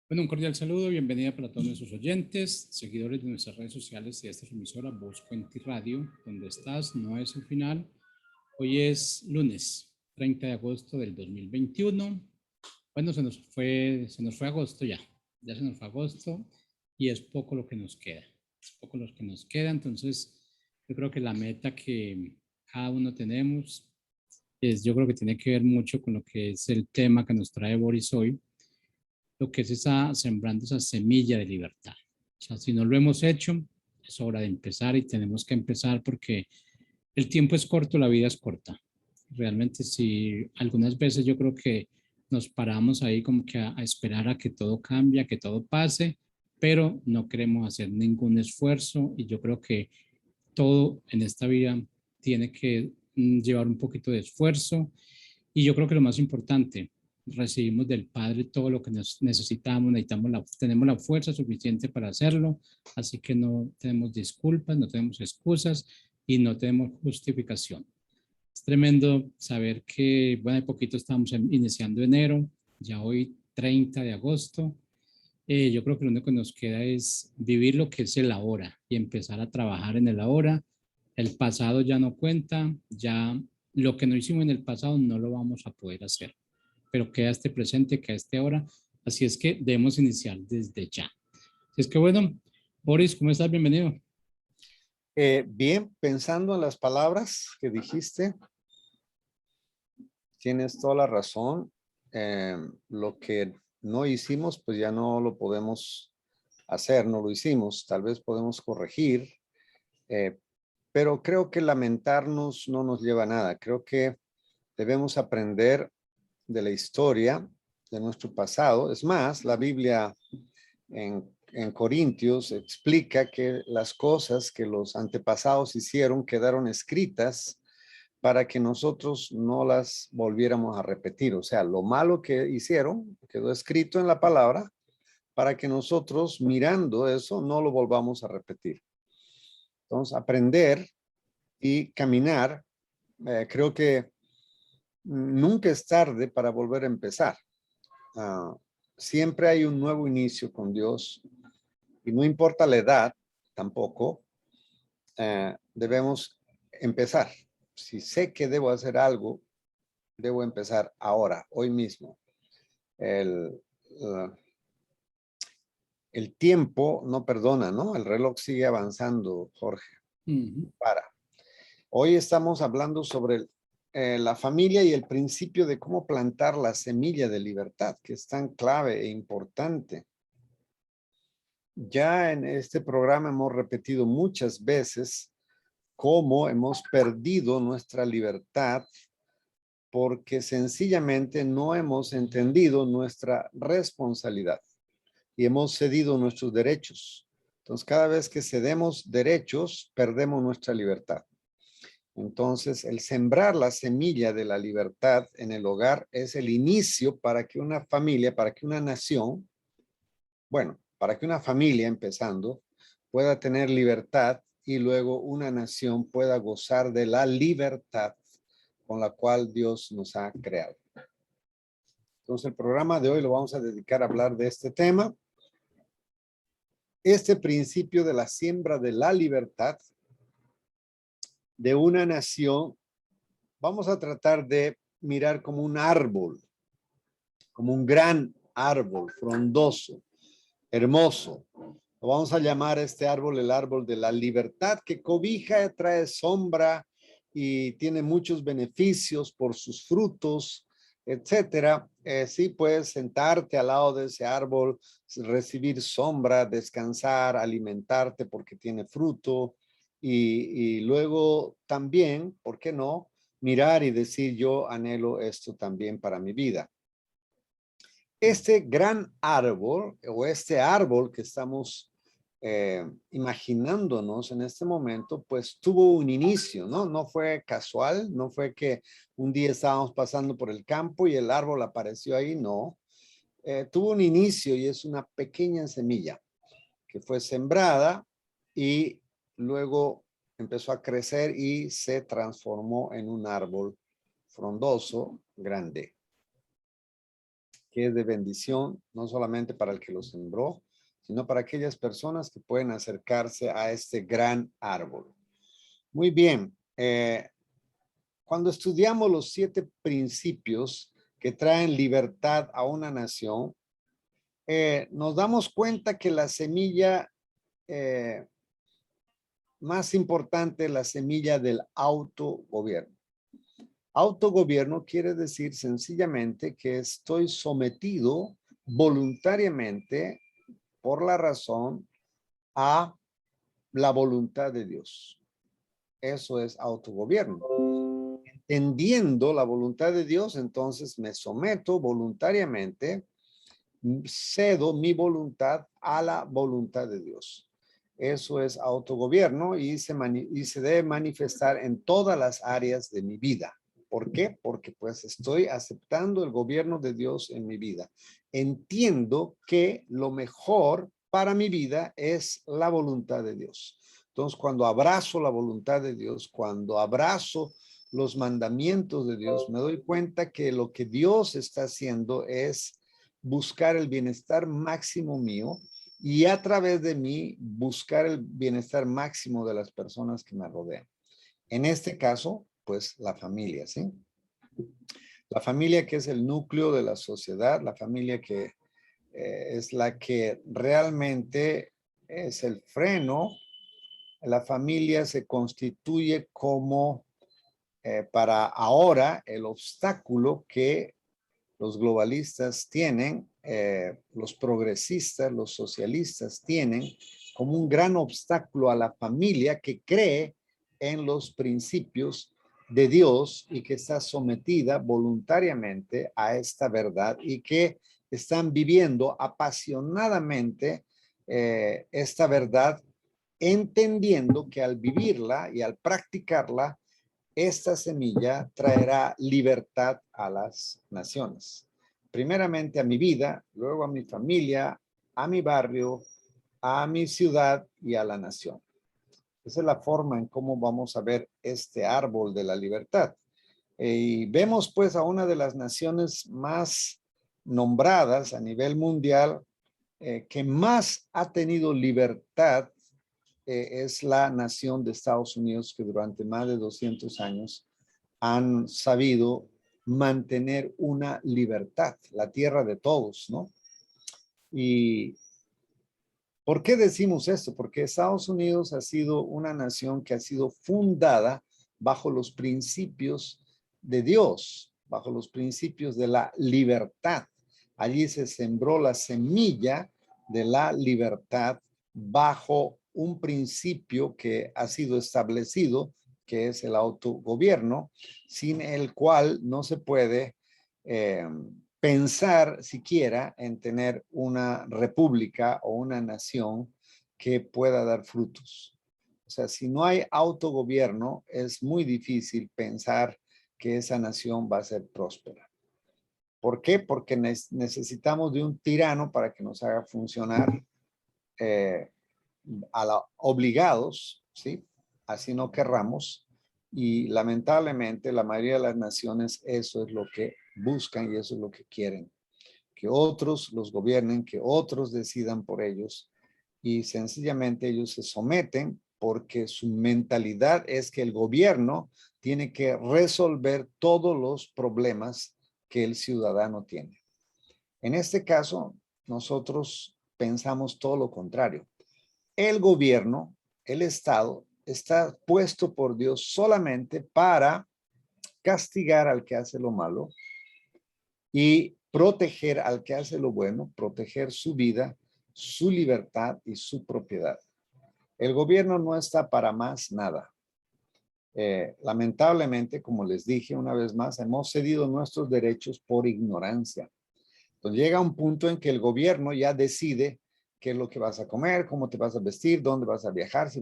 Bueno, un cordial saludo, bienvenida para todos nuestros oyentes, seguidores de nuestras redes sociales y de esta emisora Voz Cuenti Radio, donde estás, no es el final. Hoy es lunes 30 de agosto del 2021. Bueno, se nos fue agosto ya se nos fue agosto y es poco lo que nos queda, es poco lo que nos queda, entonces yo creo que la meta que cada uno tenemos yo creo que tiene que ver mucho con lo que es el tema que nos trae Boris hoy, lo que es sembrando esa semilla de libertad. O sea, si no lo hemos hecho, es hora de empezar y tenemos que empezar porque el tiempo es corto, la vida es corta. Realmente si algunas veces yo creo que nos paramos ahí como que a esperar a que todo cambie, a que todo pase, pero no queremos hacer ningún esfuerzo y yo creo que todo en esta vida tiene que llevar un poquito de esfuerzo y yo creo que lo más importante, recibimos del Padre todo lo que necesitamos, tenemos la fuerza suficiente para hacerlo, así que no tenemos disculpas, no tenemos excusas y no tenemos justificación. Es tremendo saber que, bueno, de poquito estamos iniciando enero, ya hoy 30 de agosto. Yo creo que lo único que nos queda es vivir lo que es el ahora y empezar a trabajar en el ahora. El pasado ya no cuenta, ya lo que no hicimos en el pasado no lo vamos a poder hacer, pero queda este presente, queda este ahora. Así es que debemos iniciar desde ya. Así es que bueno, Boris, ¿cómo estás? Bienvenido. Bien, pensando en las palabras que dijiste, tienes toda la razón. Lo que no hicimos, pues ya no lo podemos hacer, no lo hicimos. Tal vez podemos corregir, eh, pero creo que lamentarnos no nos lleva a nada. Creo que debemos aprender de la historia, de nuestro pasado. Es más, la Biblia en Corintios explica que las cosas que los antepasados hicieron quedaron escritas para que nosotros no las volviéramos a repetir. O sea, lo malo que hicieron quedó escrito en la palabra para que nosotros mirando eso no lo volvamos a repetir. Entonces, aprender y caminar, creo que nunca es tarde para volver a empezar. Siempre hay un nuevo inicio con Dios y no importa la edad tampoco, debemos empezar. Si sé que debo hacer algo, debo empezar ahora, hoy mismo. El, uh, el tiempo no perdona, ¿no? El reloj sigue avanzando, Jorge. Para. Hoy estamos hablando sobre la familia y el principio de cómo plantar la semilla de libertad, que es tan clave e importante. Ya en este programa hemos repetido muchas veces cómo hemos perdido nuestra libertad porque sencillamente no hemos entendido nuestra responsabilidad y hemos cedido nuestros derechos. Entonces, cada vez que cedemos derechos, perdemos nuestra libertad. Entonces, el sembrar la semilla de la libertad en el hogar es el inicio para que una familia, para que una nación, bueno, para que una familia empezando, pueda tener libertad y luego una nación pueda gozar de la libertad con la cual Dios nos ha creado. Entonces, el programa de hoy lo vamos a dedicar a hablar de este tema. Este principio de la siembra de la libertad de una nación, vamos a tratar de mirar como un árbol, como un gran árbol frondoso, hermoso. Lo vamos a llamar este árbol el árbol de la libertad, que cobija, trae sombra y tiene muchos beneficios por sus frutos, etcétera. Sí, puedes sentarte al lado de ese árbol, recibir sombra, descansar, alimentarte porque tiene fruto y luego también, ¿por qué no? Mirar y decir yo anhelo esto también para mi vida. Este gran árbol o este árbol que estamos imaginándonos en este momento, pues tuvo un inicio, ¿no? No fue casual, no fue que un día estábamos pasando por el campo y el árbol apareció ahí, no. Tuvo un inicio y es una pequeña semilla que fue sembrada y luego empezó a crecer y se transformó en un árbol frondoso, grande. que es de bendición, no solamente para el que lo sembró, sino para aquellas personas que pueden acercarse a este gran árbol. Muy bien. Cuando estudiamos los 7 principios que traen libertad a una nación, nos damos cuenta que la semilla más importante es la semilla del autogobierno. Autogobierno quiere decir sencillamente que estoy sometido voluntariamente por la razón a la voluntad de Dios. Eso es autogobierno. Entendiendo la voluntad de Dios, entonces me someto voluntariamente, cedo mi voluntad a la voluntad de Dios. Eso es autogobierno y se debe manifestar en todas las áreas de mi vida. ¿Por qué? Porque pues estoy aceptando el gobierno de Dios en mi vida. Entiendo que lo mejor para mi vida es la voluntad de Dios. Entonces, cuando abrazo la voluntad de Dios, cuando abrazo los mandamientos de Dios, me doy cuenta que lo que Dios está haciendo es buscar el bienestar máximo mío y a través de mí buscar el bienestar máximo de las personas que me rodean. En este caso, pues la familia, ¿sí? La familia que es el núcleo de la sociedad, la familia que es la que realmente es el freno. La familia se constituye como para ahora el obstáculo que los globalistas tienen, los progresistas, los socialistas tienen como un gran obstáculo a la familia que cree en los principios de Dios y que está sometida voluntariamente a esta verdad y que están viviendo apasionadamente esta verdad, entendiendo que al vivirla y al practicarla, esta semilla traerá libertad a las naciones. Primeramente a mi vida, luego a mi familia, a mi barrio, a mi ciudad y a la nación. Esa es la forma en cómo vamos a ver este árbol de la libertad. Y vemos pues a una de las naciones más nombradas a nivel mundial que más ha tenido libertad es la nación de Estados Unidos, que durante más de 200 años han sabido mantener una libertad, la tierra de todos, ¿no? ¿Y por qué decimos esto? Porque Estados Unidos ha sido una nación que ha sido fundada bajo los principios de Dios, bajo los principios de la libertad. Allí se sembró la semilla de la libertad bajo un principio que ha sido establecido, que es el autogobierno, sin el cual no se puede pensar siquiera en tener una república o una nación que pueda dar frutos. O sea, si no hay autogobierno, es muy difícil pensar que esa nación va a ser próspera. ¿Por qué? Porque necesitamos de un tirano para que nos haga funcionar obligados, ¿sí? Así no querramos. Y lamentablemente la mayoría de las naciones eso es lo que buscan y eso es lo que quieren. Que otros los gobiernen, que otros decidan por ellos y sencillamente ellos se someten porque su mentalidad es que el gobierno tiene que resolver todos los problemas que el ciudadano tiene. En este caso, nosotros pensamos todo lo contrario. El gobierno, el Estado, está puesto por Dios solamente para castigar al que hace lo malo y proteger al que hace lo bueno, proteger su vida, su libertad y su propiedad. El gobierno no está para más nada. Lamentablemente, como les dije una vez más, hemos cedido nuestros derechos por ignorancia. Entonces llega un punto en que el gobierno ya decide qué es lo que vas a comer, cómo te vas a vestir, dónde vas a viajar, si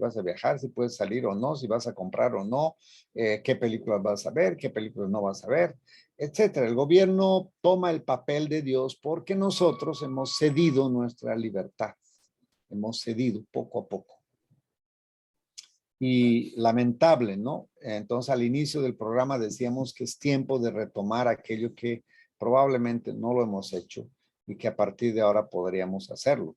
puedes salir o no, si vas a comprar o no, qué películas vas a ver, qué películas no vas a ver, etcétera. El gobierno toma el papel de Dios porque nosotros hemos cedido nuestra libertad. Hemos cedido poco a poco. Y lamentable, ¿no? Entonces al inicio del programa decíamos que es tiempo de retomar aquello que probablemente no lo hemos hecho y que a partir de ahora podríamos hacerlo.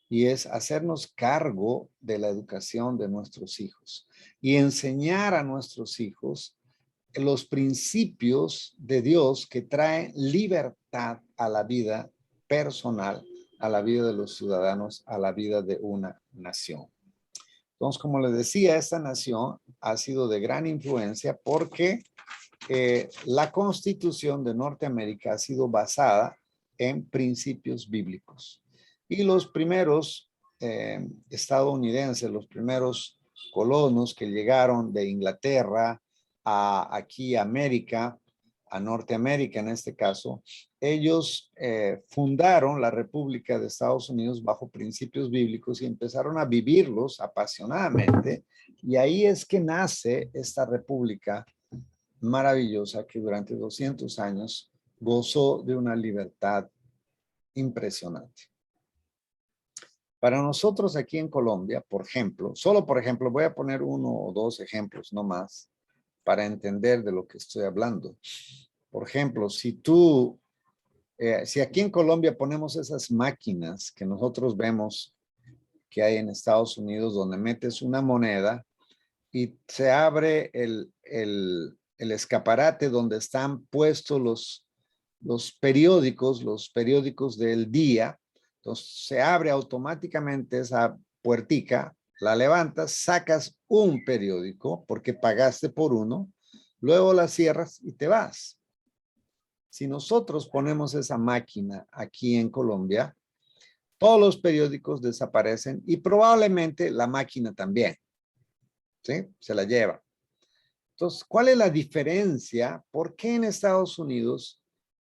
Y es hacernos cargo de la educación de nuestros hijos y enseñar a nuestros hijos los principios de Dios que traen libertad a la vida personal, a la vida de los ciudadanos, a la vida de una nación. Entonces, como les decía, esta nación ha sido de gran influencia porque la Constitución de Norteamérica ha sido basada en principios bíblicos. Y los primeros estadounidenses, los primeros colonos que llegaron de Inglaterra aquí a América, a Norteamérica en este caso, ellos fundaron la República de Estados Unidos bajo principios bíblicos y empezaron a vivirlos apasionadamente. Y ahí es que nace esta república maravillosa que durante 200 años gozó de una libertad impresionante. Para nosotros aquí en Colombia, por ejemplo, solo por ejemplo, voy a poner 1 o 2 ejemplos, no más, para entender de lo que estoy hablando. Por ejemplo, si aquí en Colombia ponemos esas máquinas que nosotros vemos que hay en Estados Unidos, donde metes una moneda y se abre el escaparate donde están puestos los periódicos del día. Entonces se abre automáticamente esa puertica, la levantas, sacas un periódico porque pagaste por uno, luego la cierras y te vas. Si nosotros ponemos esa máquina aquí en Colombia, todos los periódicos desaparecen y probablemente la máquina también. ¿Sí? Se la lleva. Entonces, ¿cuál es la diferencia? ¿Por qué en Estados Unidos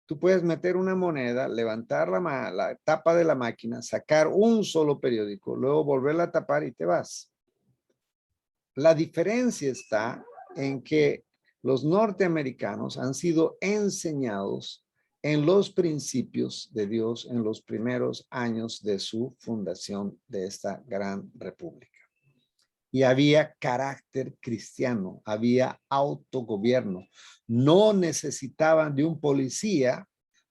tú puedes meter una moneda, levantar la tapa de la máquina, sacar un solo periódico, luego volverla a tapar y te vas? La diferencia está en que los norteamericanos han sido enseñados en los principios de Dios en los primeros años de su fundación de esta gran república. Y había carácter cristiano, había autogobierno. No necesitaban de un policía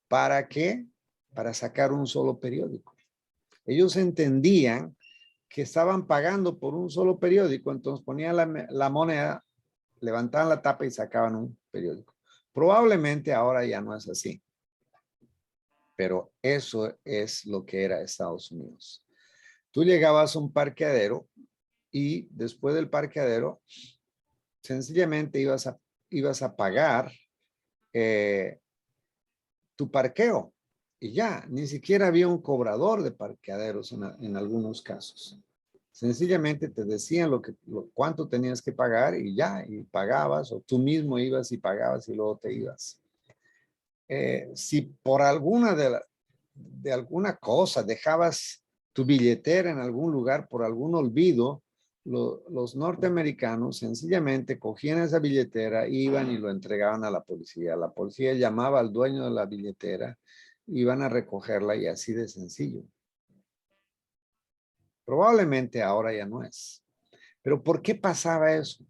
¿para qué? Para sacar un solo periódico. Ellos entendían que estaban pagando por un solo periódico, entonces ponían la moneda, levantaban la tapa y sacaban un periódico. Probablemente ahora ya no es así, pero eso es lo que era Estados Unidos. Tú llegabas a un parqueadero y después del parqueadero, sencillamente ibas a pagar tu parqueo y ya, ni siquiera había un cobrador de parqueaderos en algunos casos. Sencillamente te decían cuánto tenías que pagar y ya, y pagabas, o tú mismo ibas y pagabas y luego te ibas. Si por de alguna cosa dejabas tu billetera en algún lugar por algún olvido, los norteamericanos sencillamente cogían esa billetera, iban y lo entregaban a la policía. La policía llamaba al dueño de la billetera, iban a recogerla y así de sencillo. Probablemente ahora ya no es. Pero ¿por qué pasaba eso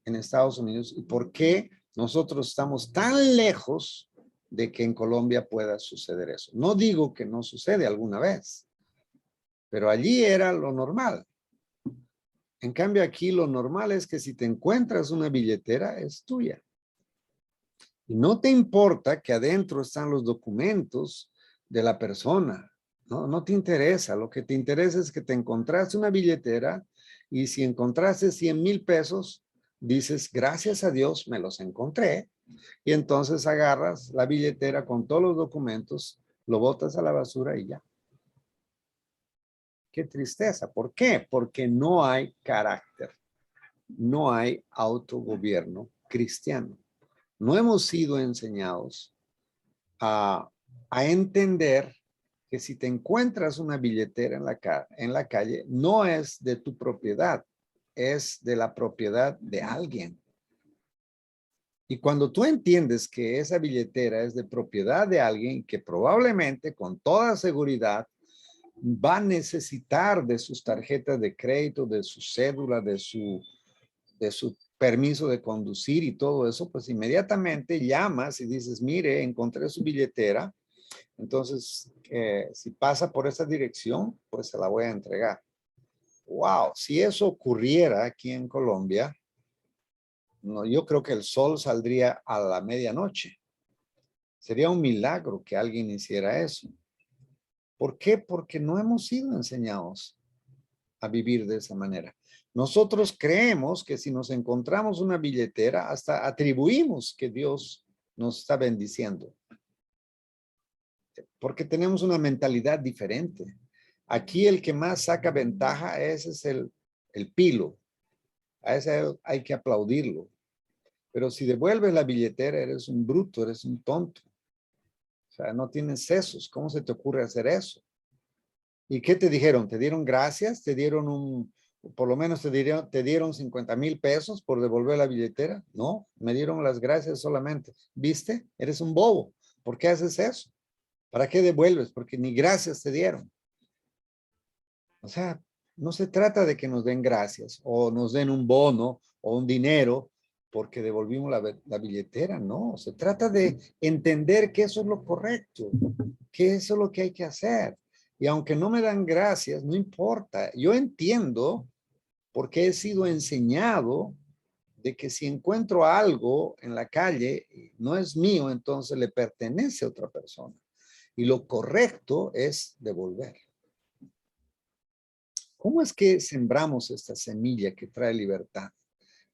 en Estados Unidos? ¿Y por qué nosotros estamos tan lejos de que en Colombia pueda suceder eso? No digo que no sucede alguna vez, pero allí era lo normal. En cambio aquí lo normal es que si te encuentras una billetera es tuya. Y no te importa que adentro están los documentos de la persona. No te interesa. Lo que te interesa es que te encontraste una billetera y si encontraste 100,000 pesos, dices, gracias a Dios me los encontré. Y entonces agarras la billetera con todos los documentos, lo botas a la basura y ya. Qué tristeza. ¿Por qué? Porque no hay carácter. No hay autogobierno cristiano. No hemos sido enseñados a entender que si te encuentras una billetera en la calle, no es de tu propiedad, es de la propiedad de alguien. Y cuando tú entiendes que esa billetera es de propiedad de alguien que probablemente con toda seguridad va a necesitar de sus tarjetas de crédito, de su cédula, de su permiso de conducir y todo eso, pues inmediatamente llamas y dices, mire, encontré su billetera. Entonces, si pasa por esa dirección, pues se la voy a entregar. Wow, si eso ocurriera aquí en Colombia, no, yo creo que el sol saldría a la medianoche. Sería un milagro que alguien hiciera eso. ¿Por qué? Porque no hemos sido enseñados a vivir de esa manera. Nosotros creemos que si nos encontramos una billetera, hasta atribuimos que Dios nos está bendiciendo. Porque tenemos una mentalidad diferente. Aquí el que más saca ventaja, ese es el pilo. A ese hay que aplaudirlo. Pero si devuelves la billetera, eres un bruto, eres un tonto. O sea, no tienes sesos. ¿Cómo se te ocurre hacer eso? ¿Y qué te dijeron? ¿Te dieron gracias? ¿Te dieron por lo menos te dieron 50,000 pesos por devolver la billetera? No, me dieron las gracias solamente. ¿Viste? Eres un bobo. ¿Por qué haces eso? ¿Para qué devuelves? Porque ni gracias te dieron. O sea, no se trata de que nos den gracias o nos den un bono o un dinero porque devolvimos la billetera. No, se trata de entender que eso es lo correcto, que eso es lo que hay que hacer. Y aunque no me dan gracias, no importa. Yo entiendo porque he sido enseñado de que si encuentro algo en la calle, no es mío, entonces le pertenece a otra persona. Y lo correcto es devolver. ¿Cómo es que sembramos esta semilla que trae libertad?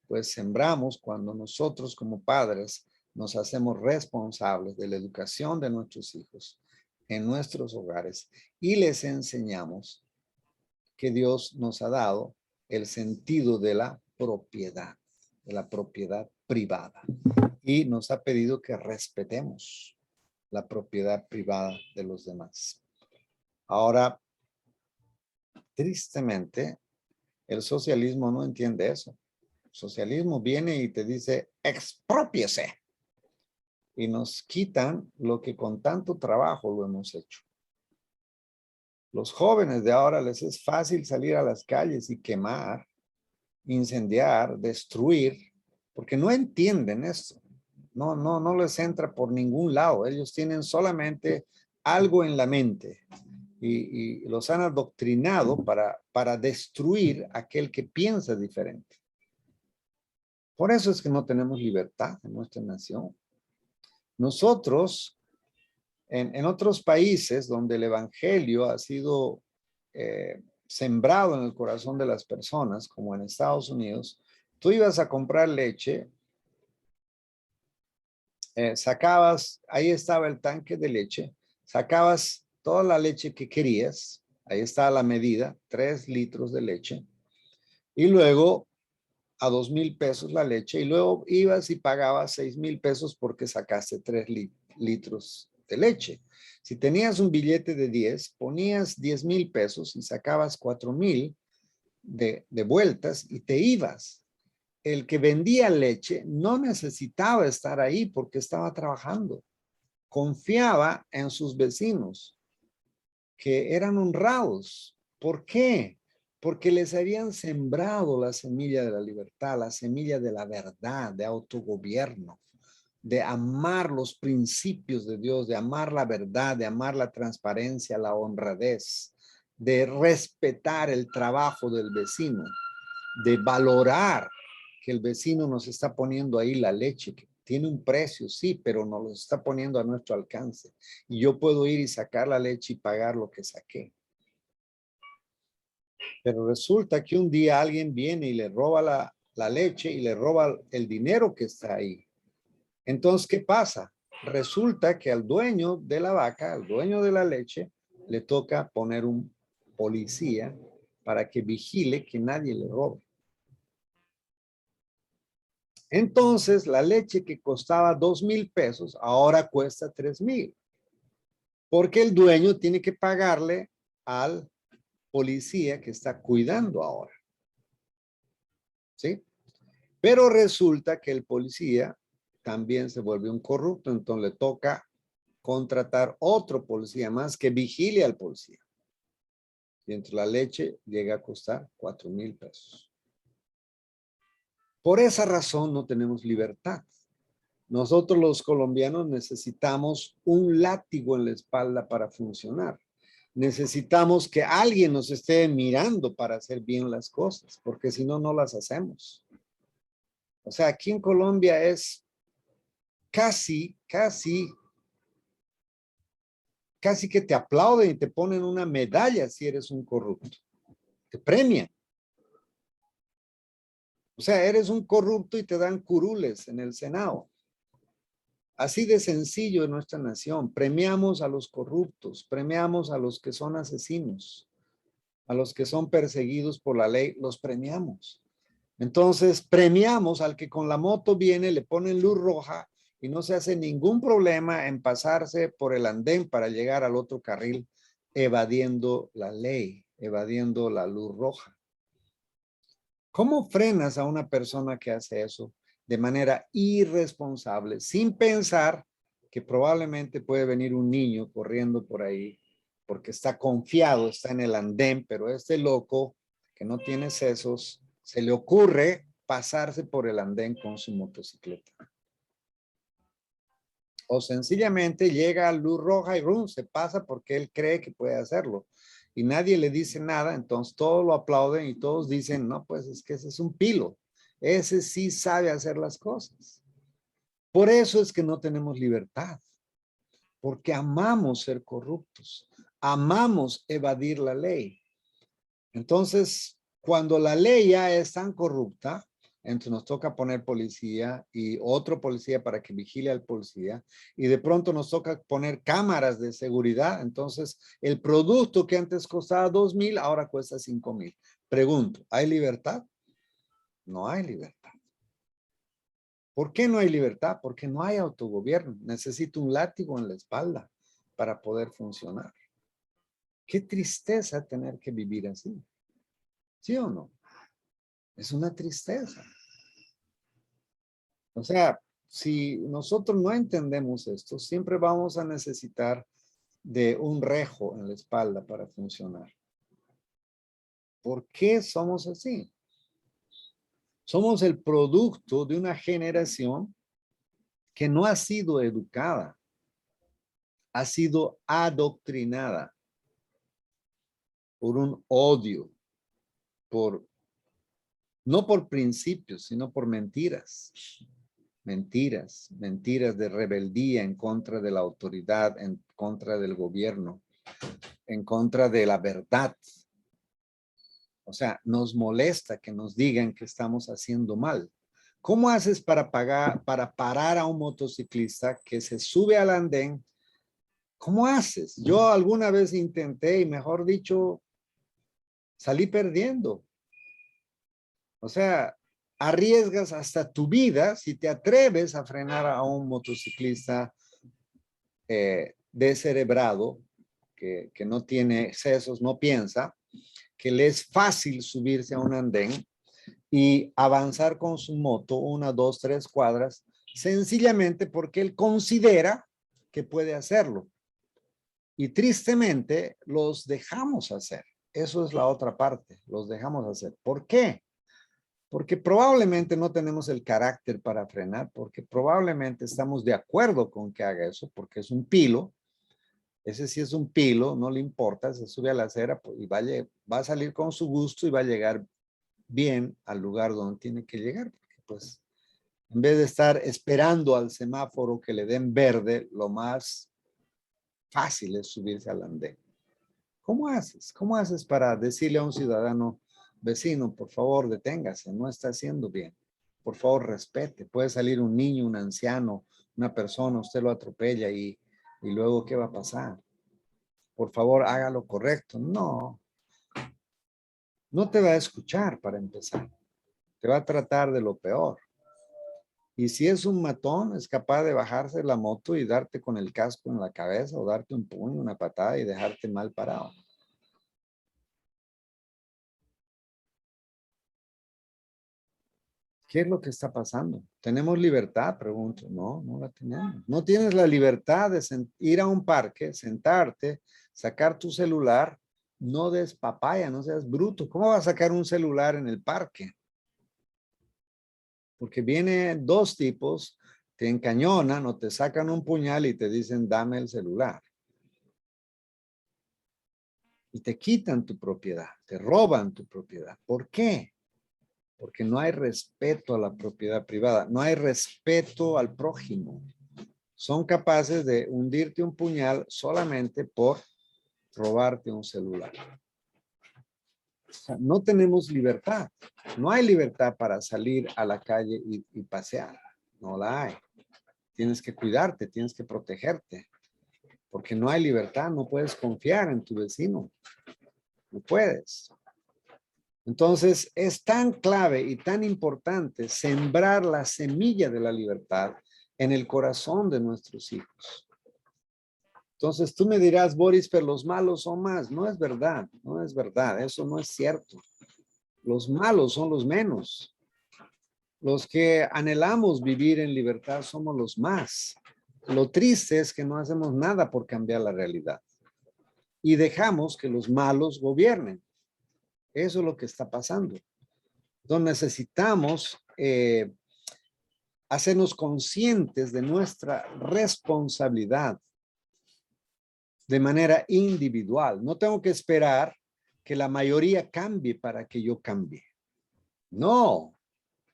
Pues sembramos cuando nosotros como padres nos hacemos responsables de la educación de nuestros hijos en nuestros hogares y les enseñamos que Dios nos ha dado el sentido de la propiedad privada. Y nos ha pedido que respetemos la propiedad privada de los demás. Ahora, tristemente, el socialismo no entiende eso. El socialismo viene y te dice, exprópiese. Y nos quitan lo que con tanto trabajo lo hemos hecho. Los jóvenes de ahora les es fácil salir a las calles y quemar, incendiar, destruir, porque no entienden esto. No les entra por ningún lado. Ellos tienen solamente algo en la mente y los han adoctrinado para destruir a aquel que piensa diferente. Por eso es que no tenemos libertad en nuestra nación. Nosotros, en otros países donde el evangelio ha sido sembrado en el corazón de las personas, como en Estados Unidos, tú ibas a comprar leche, sacabas, ahí estaba el tanque de leche, sacabas toda la leche que querías, ahí está la medida, 3 litros de leche, y luego a 2,000 pesos la leche, y luego ibas y pagabas 6,000 pesos porque sacaste 3 litros de leche. Si tenías un billete de 10, ponías 10,000 pesos y sacabas 4,000 de vueltas y te ibas. El que vendía leche no necesitaba estar ahí porque estaba trabajando. Confiaba en sus vecinos, que eran honrados. ¿Por qué? Porque les habían sembrado la semilla de la libertad, la semilla de la verdad, de autogobierno, de amar los principios de Dios, de amar la verdad, de amar la transparencia, la honradez, de respetar el trabajo del vecino, de valorar que el vecino nos está poniendo ahí la leche, que tiene un precio, sí, pero nos lo está poniendo a nuestro alcance. Y yo puedo ir y sacar la leche y pagar lo que saqué. Pero resulta que un día alguien viene y le roba la leche y le roba el dinero que está ahí. Entonces, ¿qué pasa? Resulta que al dueño de la vaca, al dueño de la leche, le toca poner un policía para que vigile que nadie le robe. Entonces, la leche que costaba 2,000 pesos, ahora cuesta 3,000. Porque el dueño tiene que pagarle al policía que está cuidando ahora. ¿Sí? Pero resulta que el policía también se vuelve un corrupto, entonces le toca contratar otro policía más que vigile al policía. Y entre la leche llega a costar 4,000 pesos. Por esa razón no tenemos libertad. Nosotros los colombianos necesitamos un látigo en la espalda para funcionar. Necesitamos que alguien nos esté mirando para hacer bien las cosas, porque si no, no las hacemos. O sea, aquí en Colombia es casi que te aplauden y te ponen una medalla si eres un corrupto. Te premian. O sea, eres un corrupto y te dan curules en el Senado. Así de sencillo en nuestra nación. Premiamos a los corruptos, premiamos a los que son asesinos, a los que son perseguidos por la ley, los premiamos. Entonces, premiamos al que con la moto viene, le ponen luz roja y no se hace ningún problema en pasarse por el andén para llegar al otro carril, evadiendo la ley, evadiendo la luz roja. ¿Cómo frenas a una persona que hace eso de manera irresponsable, sin pensar que probablemente puede venir un niño corriendo por ahí porque está confiado, está en el andén, pero este loco que no tiene sesos, se le ocurre pasarse por el andén con su motocicleta? O sencillamente llega a luz roja y ¡rum! Se pasa porque él cree que puede hacerlo. Y nadie le dice nada, entonces todos lo aplauden y todos dicen, no, pues es que ese es un pilo. Ese sí sabe hacer las cosas. Por eso es que no tenemos libertad, porque amamos ser corruptos, amamos evadir la ley. Entonces, cuando la ley ya es tan corrupta, entonces nos toca poner policía y otro policía para que vigile al policía, y de pronto nos toca poner cámaras de seguridad. Entonces, el producto que antes costaba 2,000, ahora cuesta 5,000. Pregunto, ¿hay libertad? No hay libertad. ¿Por qué no hay libertad? Porque no hay autogobierno. Necesito un látigo en la espalda para poder funcionar. Qué tristeza tener que vivir así. ¿Sí o no? Es una tristeza. O sea, si nosotros no entendemos esto, siempre vamos a necesitar de un rejo en la espalda para funcionar. ¿Por qué somos así? Somos el producto de una generación que no ha sido educada, ha sido adoctrinada por un odio, no por principios, sino por mentiras. Mentiras de rebeldía en contra de la autoridad, en contra del gobierno, en contra de la verdad. O sea, nos molesta que nos digan que estamos haciendo mal. ¿Cómo haces para parar a un motociclista que se sube al andén? ¿Cómo haces? Yo alguna vez intenté y mejor dicho, salí perdiendo. O sea, arriesgas hasta tu vida si te atreves a frenar a un motociclista descerebrado, que no tiene sesos, no piensa, que le es fácil subirse a un andén y avanzar con su moto 1, 2, 3 cuadras, sencillamente porque él considera que puede hacerlo. Y tristemente los dejamos hacer. Eso es la otra parte, los dejamos hacer. ¿Por qué? Porque probablemente no tenemos el carácter para frenar, porque probablemente estamos de acuerdo con que haga eso, porque es un pilo. Ese sí es un pilo, no le importa, se sube a la acera pues, y va a salir con su gusto y va a llegar bien al lugar donde tiene que llegar. Porque, pues, en vez de estar esperando al semáforo que le den verde, lo más fácil es subirse al andén. ¿Cómo haces? ¿Cómo haces para decirle a un ciudadano, vecino, por favor, deténgase, no está haciendo bien? Por favor, respete. Puede salir un niño, un anciano, una persona, usted lo atropella y luego, ¿qué va a pasar? Por favor, haga lo correcto. No, no te va a escuchar para empezar. Te va a tratar de lo peor. Y si es un matón, es capaz de bajarse de la moto y darte con el casco en la cabeza o darte un puño, una patada y dejarte mal parado. ¿Qué es lo que está pasando? ¿Tenemos libertad? Pregunto. No, no la tenemos. No tienes la libertad de ir a un parque, sentarte, sacar tu celular. No des papaya, no seas bruto. ¿Cómo vas a sacar un celular en el parque? Porque vienen dos tipos, te encañonan o te sacan un puñal y te dicen, dame el celular. Y te quitan tu propiedad, te roban tu propiedad. ¿Por qué? Porque no hay respeto a la propiedad privada, no hay respeto al prójimo. Son capaces de hundirte un puñal solamente por robarte un celular. O sea, no tenemos libertad. No hay libertad para salir a la calle y pasear. No la hay. Tienes que cuidarte, tienes que protegerte. Porque no hay libertad, no puedes confiar en tu vecino. No puedes. Entonces, es tan clave y tan importante sembrar la semilla de la libertad en el corazón de nuestros hijos. Entonces, tú me dirás, Boris, pero los malos son más. No es verdad, no es verdad. Eso no es cierto. Los malos son los menos. Los que anhelamos vivir en libertad somos los más. Lo triste es que no hacemos nada por cambiar la realidad y dejamos que los malos gobiernen. Eso es lo que está pasando. Entonces necesitamos hacernos conscientes de nuestra responsabilidad de manera individual. No tengo que esperar que la mayoría cambie para que yo cambie. No.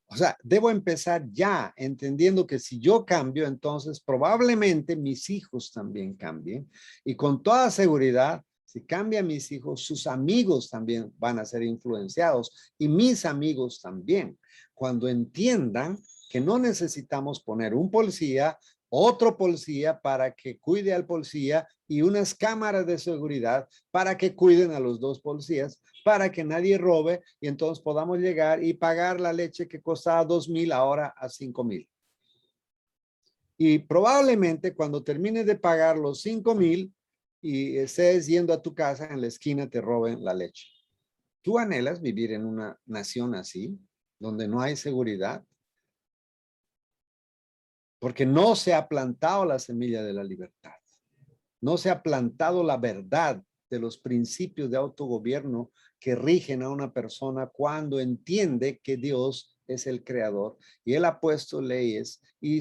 O sea, debo empezar ya entendiendo que si yo cambio, entonces probablemente mis hijos también cambien. Y con toda seguridad, si cambian mis hijos, sus amigos también van a ser influenciados y mis amigos también. Cuando entiendan que no necesitamos poner un policía, otro policía para que cuide al policía y unas cámaras de seguridad para que cuiden a los dos policías, para que nadie robe y entonces podamos llegar y pagar la leche que costaba 2,000 ahora a 5,000. Y probablemente cuando termines de pagar los 5,000 y estés yendo a tu casa, en la esquina te roben la leche. ¿Tú anhelas vivir en una nación así, donde no hay seguridad? Porque no se ha plantado la semilla de la libertad. No se ha plantado la verdad de los principios de autogobierno que rigen a una persona cuando entiende que Dios es el creador y Él ha puesto leyes y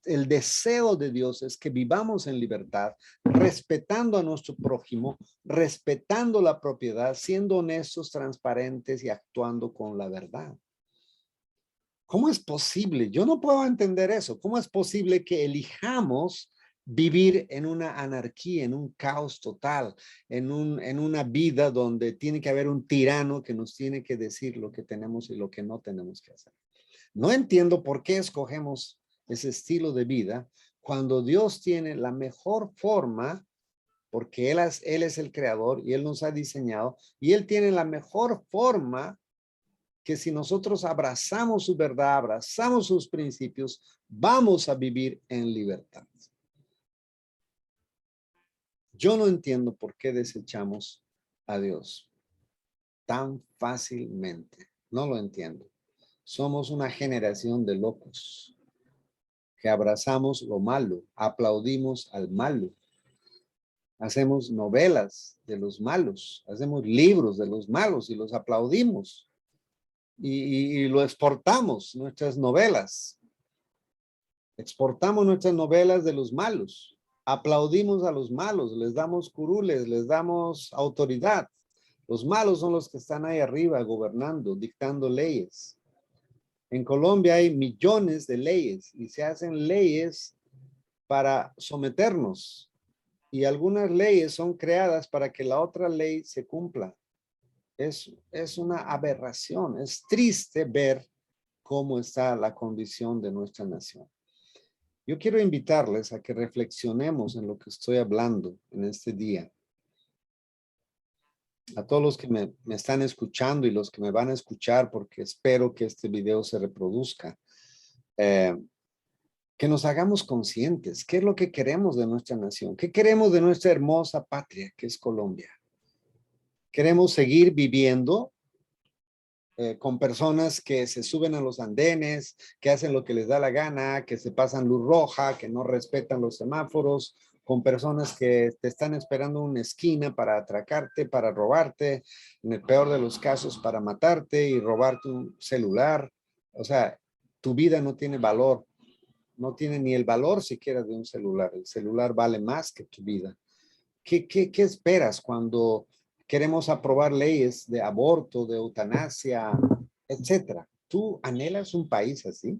el deseo de Dios es que vivamos en libertad, respetando a nuestro prójimo, respetando la propiedad, siendo honestos, transparentes y actuando con la verdad. ¿Cómo es posible? Yo no puedo entender eso. ¿Cómo es posible que elijamos vivir en una anarquía, en un caos total, en una vida donde tiene que haber un tirano que nos tiene que decir lo que tenemos y lo que no tenemos que hacer? No entiendo por qué escogemos ese estilo de vida cuando Dios tiene la mejor forma, porque Él es el creador y Él nos ha diseñado y Él tiene la mejor forma que si nosotros abrazamos su verdad, abrazamos sus principios, vamos a vivir en libertad. Yo no entiendo por qué desechamos a Dios tan fácilmente. No lo entiendo. Somos una generación de locos que abrazamos lo malo, aplaudimos al malo. Hacemos novelas de los malos, hacemos libros de los malos y los aplaudimos. Y lo exportamos, nuestras novelas. Exportamos nuestras novelas de los malos. Aplaudimos a los malos, les damos curules, les damos autoridad. Los malos son los que están ahí arriba gobernando, dictando leyes. En Colombia hay millones de leyes y se hacen leyes para someternos. Y algunas leyes son creadas para que la otra ley se cumpla. Es una aberración. Es triste ver cómo está la condición de nuestra nación. Yo quiero invitarles a que reflexionemos en lo que estoy hablando en este día. A todos los que me están escuchando y los que me van a escuchar, porque espero que este video se reproduzca, que nos hagamos conscientes. ¿Qué es lo que queremos de nuestra nación? ¿Qué queremos de nuestra hermosa patria, que es Colombia? ¿Queremos seguir viviendo con personas que se suben a los andenes, que hacen lo que les da la gana, que se pasan luz roja, que no respetan los semáforos, con personas que te están esperando en una esquina para atracarte, para robarte, en el peor de los casos para matarte y robarte un celular? O sea, tu vida no tiene valor, no tiene ni el valor siquiera de un celular. El celular vale más que tu vida. ¿Qué esperas cuando queremos aprobar leyes de aborto, de eutanasia, etcétera? ¿Tú anhelas un país así?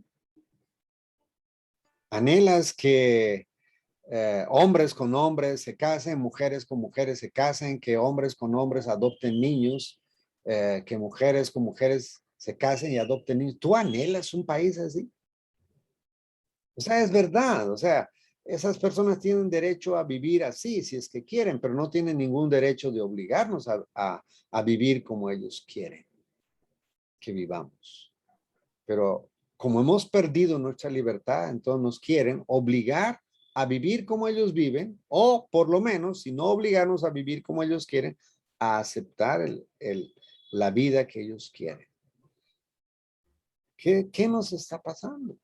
¿Anhelas que hombres con hombres se casen, mujeres con mujeres se casen, que hombres con hombres adopten niños, que mujeres con mujeres se casen y adopten niños? ¿Tú anhelas un país así? O sea, es verdad, o sea, esas personas tienen derecho a vivir así, si es que quieren, pero no tienen ningún derecho de obligarnos a vivir como ellos quieren que vivamos. Pero como hemos perdido nuestra libertad, entonces nos quieren obligar a vivir como ellos viven, o por lo menos, si no obligarnos a vivir como ellos quieren, a aceptar la vida que ellos quieren. ¿Qué nos está pasando?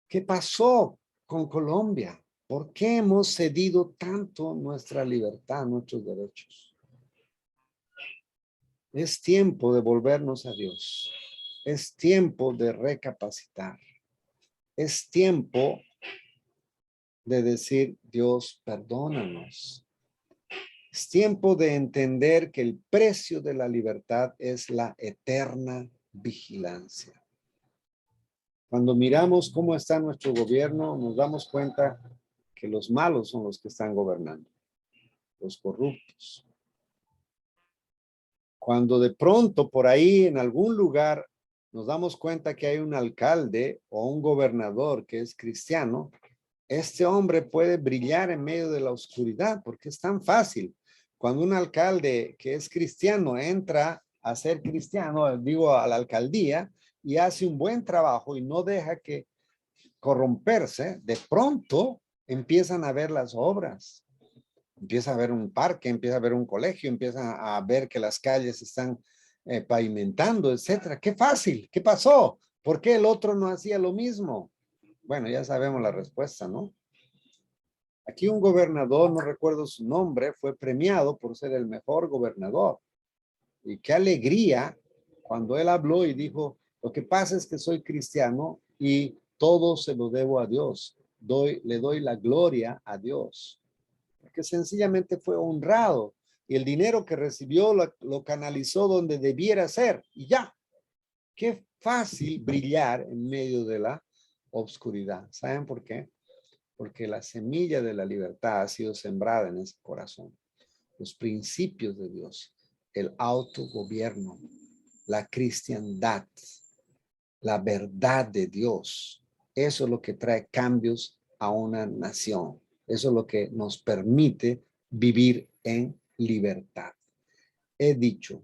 ¿Qué pasó con Colombia? ¿Por qué hemos cedido tanto nuestra libertad, nuestros derechos? Es tiempo de volvernos a Dios. Es tiempo de recapacitar. Es tiempo de decir, Dios, perdónanos. Es tiempo de entender que el precio de la libertad es la eterna vigilancia. Cuando miramos cómo está nuestro gobierno, nos damos cuenta que los malos son los que están gobernando, los corruptos. Cuando de pronto por ahí en algún lugar nos damos cuenta que hay un alcalde o un gobernador que es cristiano, este hombre puede brillar en medio de la oscuridad porque es tan fácil. Cuando un alcalde que es cristiano entra a ser cristiano, digo a la alcaldía, y hace un buen trabajo y no deja que corromperse, de pronto empiezan a ver las obras. Empieza a ver un parque, empieza a ver un colegio, empieza a ver que las calles están pavimentando, etcétera. ¡Qué fácil! ¿Qué pasó? ¿Por qué el otro no hacía lo mismo? Bueno, ya sabemos la respuesta, ¿no? Aquí un gobernador, no recuerdo su nombre, fue premiado por ser el mejor gobernador. Y qué alegría cuando él habló y dijo, lo que pasa es que soy cristiano y todo se lo debo a Dios. Le doy la gloria a Dios. Porque sencillamente fue honrado y el dinero que recibió lo canalizó donde debiera ser y ya. Qué fácil brillar en medio de la oscuridad. ¿Saben por qué? Porque la semilla de la libertad ha sido sembrada en ese corazón. Los principios de Dios, el autogobierno, la cristiandad, la verdad de Dios. Eso es lo que trae cambios a una nación. Eso es lo que nos permite vivir en libertad. He dicho,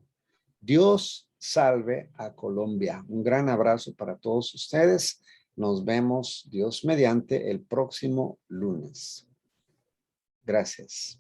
Dios salve a Colombia. Un gran abrazo para todos ustedes. Nos vemos, Dios mediante, el próximo lunes. Gracias.